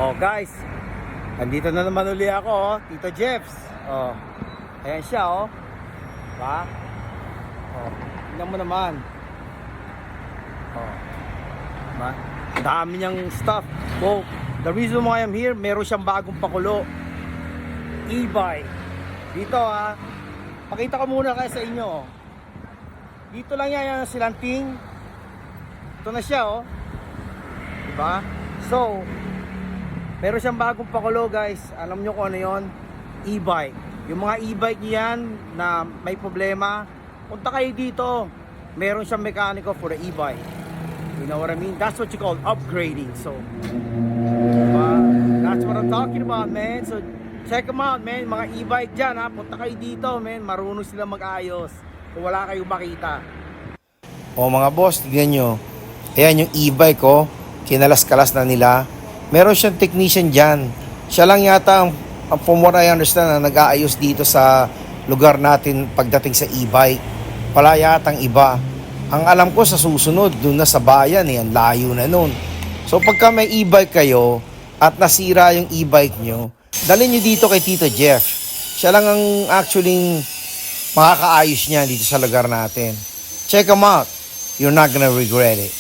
Oh guys, andito na naman uli ako, oh, Tito Jeffs. Oh. Ayan siya, oh. Diba? Oh, tingnan mo naman. Oh. Diba? Dami niyang stuff. Oh, the reason why I'm here, meron siyang bagong pakulo. E-bike. Dito pakita ko muna kayo sa inyo. Oh. Dito lang yan silanting. Ito na siya, oh. Diba? So, meron siyang bagong pakulo, guys. Alam nyo kung ano yon? E-bike. Yung mga e-bike yan na may problema, punta kayo dito. Meron siyang mekaniko for the e-bike. You know what I mean? That's what you call upgrading. So, that's what I'm talking about, man. So, check them out, man. Mga e-bike dyan, punta kayo dito, man. Marunong sila mag-ayos. Kung wala kayong makita. O mga boss, tignan nyo. Ayan yung e-bike, oh. Kinalas-kalas na nila. Meron siyang technician dyan. Siya lang yata, from what I understand, na nag-aayos dito sa lugar natin pagdating sa e-bike. Wala yatang iba. Ang alam ko sa susunod, dun na sa bayan, ang layo na nun. So pagka may e-bike kayo at nasira yung e-bike nyo, dalhin nyo dito kay Tito Jeff. Siya lang ang actually makakaayos niya dito sa lugar natin. Check him out. You're not gonna regret it.